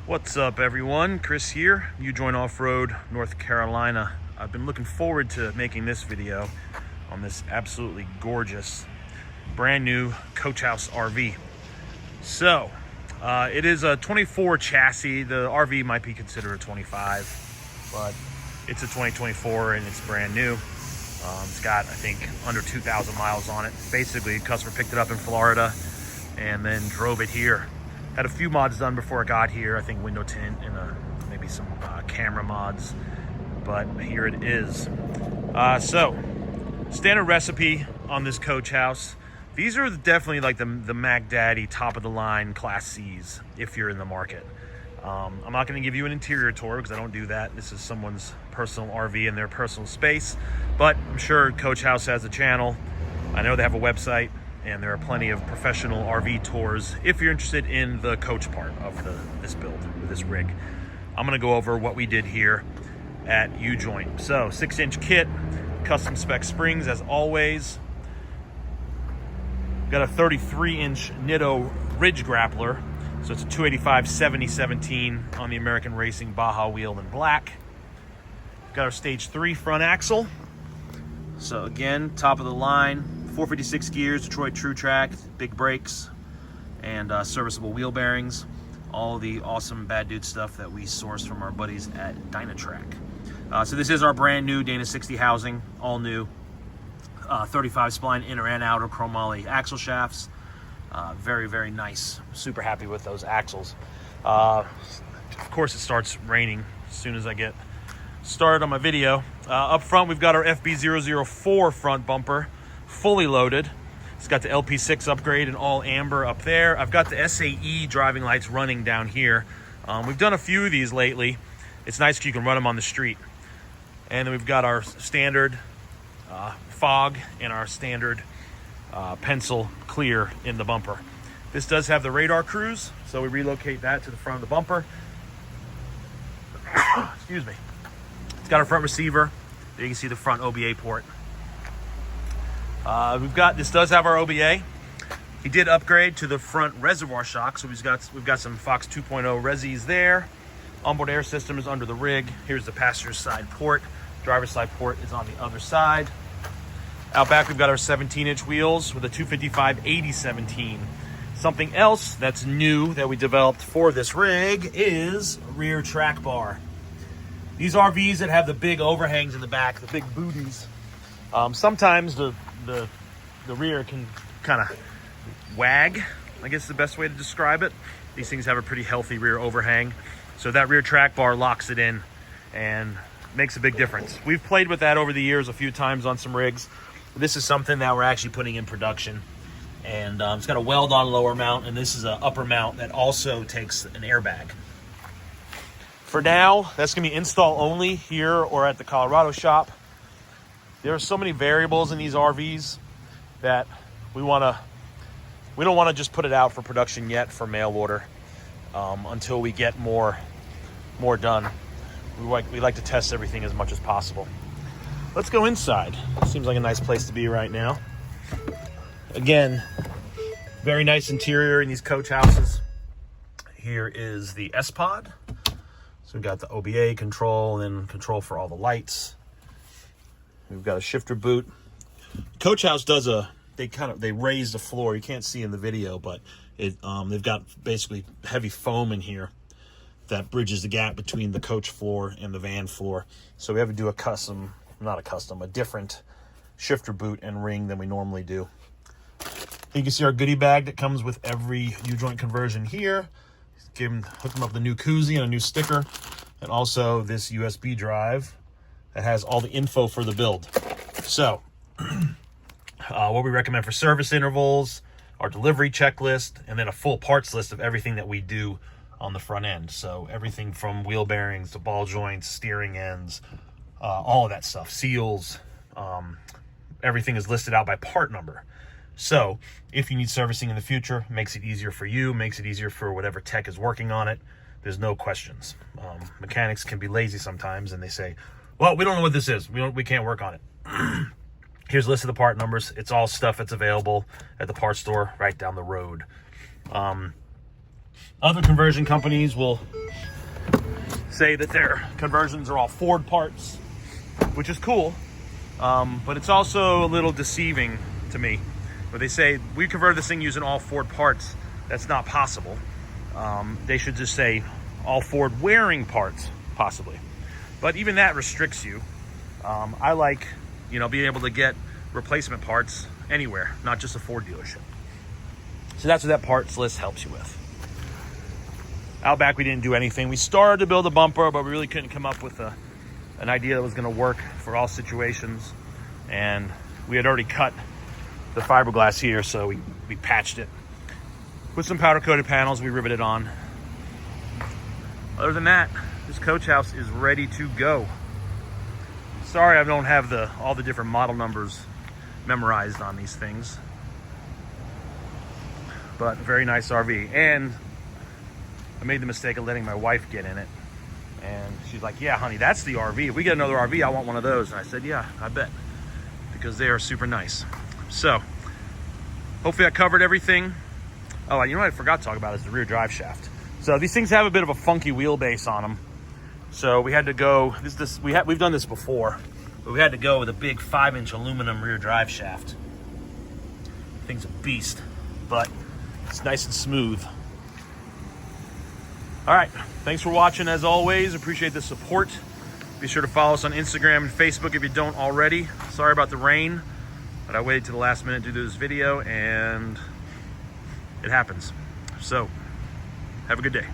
What's up, everyone? Chris here, U-Joint Off-Road, North Carolina. I've been looking forward to making this video on this absolutely gorgeous, brand new Coach House RV. So, it is a 24 chassis. The RV might be considered a 25, but it's a 2024 and it's brand new. It's got, I think, under 2,000 miles on it. Basically, a customer picked it up in Florida and then drove it here. Had a few mods done before it got here. I think window tint and maybe some camera mods, but here it is. So, standard recipe on this Coach House. These are definitely like the Mac Daddy top of the line Class C's if you're in the market. I'm not going to give you an interior tour because I don't do that. This is someone's personal RV in their personal space, but I'm sure Coach House has a channel. I know they have a website, and there are plenty of professional RV tours if you're interested in the coach part of this build, this rig. I'm going to go over what we did here at U-Joint. So 6-inch kit, custom spec springs as always. Got a 33-inch Nitto Ridge Grappler. So it's a 285 70-17 on the American Racing Baja wheel in black. Got our stage 3 front axle. So again, top of the line, 456 gears, Detroit True Track, big brakes, and serviceable wheel bearings. All the awesome Bad Dude stuff that we sourced from our buddies at Dynatrack. So this is our brand new Dana 60 housing, all new. 35 spline inner and outer chromoly axle shafts. Very, very nice. Super happy with those axles. Of course, it starts raining as soon as I get started on my video. Up front, we've got our FB004 front bumper, fully loaded. It's got the LP6 upgrade and all amber up there. I've got the SAE driving lights running down here. We've done a few of these lately. It's nice because you can run them on the street. And then we've got our standard fog and our standard pencil clear in the bumper. This does have the radar cruise, so we relocate that to the front of the bumper. Excuse me. It's got our front receiver. There you can see the front OBA port. This does have our OBA. He did upgrade to the front reservoir shock, so we've got some Fox 2.0 resis there. Onboard air system is under the rig. Here's the passenger side port. Driver's side port is on the other side. Out back, we've got our 17-inch wheels with a 255 80-17. Something else that's new that we developed for this rig is a rear track bar. These RVs that have the big overhangs in the back, the big booties, sometimes the rear can kind of wag, I guess is the best way to describe it. These things have a pretty healthy rear overhang. So that rear track bar locks it in and makes a big difference. We've played with that over the years a few times on some rigs. This is something that we're actually putting in production. And it's got a weld-on lower mount, and this is an upper mount that also takes an airbag. For now, that's going to be install only here or at the Colorado shop. There are so many variables in these RVs that we don't want to just put it out for production yet for mail order until we get more done. We like to test everything as much as possible. Let's go inside. Seems like a nice place to be right now. Again, very nice interior in these Coach Houses. Here is the S-Pod. So we've got the OBA control and then control for all the lights. We've got a shifter boot. Coach House does they raise the floor. You can't see in the video, but they've got basically heavy foam in here that bridges the gap between the coach floor and the van floor. So we have to do a different shifter boot and ring than we normally do. You can see our goodie bag that comes with every U-Joint conversion here. Hook them up with a new koozie and a new sticker, and also this USB drive that has all the info for the build. So, what we recommend for service intervals, our delivery checklist, and then a full parts list of everything that we do on the front end. So everything from wheel bearings to ball joints, steering ends, all of that stuff, seals, everything is listed out by part number. So if you need servicing in the future, makes it easier for you, makes it easier for whatever tech is working on it. There's no questions. Mechanics can be lazy sometimes and they say, well, we don't know what this is. We can't work on it. Here's a list of the part numbers. It's all stuff that's available at the parts store right down the road. Other conversion companies will say that their conversions are all Ford parts, which is cool, but it's also a little deceiving to me. Where they say, we converted this thing using all Ford parts. That's not possible. They should just say all Ford wearing parts, possibly. But even that restricts you. I like, being able to get replacement parts anywhere, not just a Ford dealership. So that's what that parts list helps you with. Out back, we didn't do anything. We started to build a bumper, but we really couldn't come up with an idea that was going to work for all situations. And we had already cut the fiberglass here, so we patched it. With some powder coated panels, we riveted on. Other than that, this coach house is ready to go. Sorry I don't have all the different model numbers memorized on these things. But very nice RV. And I made the mistake of letting my wife get in it. And she's like, yeah, honey, that's the RV. If we get another RV, I want one of those. And I said, yeah, I bet. Because they are super nice. So, hopefully I covered everything. Oh, you know what I forgot to talk about is the rear drive shaft. So these things have a bit of a funky wheelbase on them. So we had to go, we've done this before, but we had to go with a big 5-inch aluminum rear drive shaft. Thing's a beast, but it's nice and smooth. All right, thanks for watching as always. Appreciate the support. Be sure to follow us on Instagram and Facebook if you don't already. Sorry about the rain, but I waited to the last minute to do this video and it happens. So, have a good day.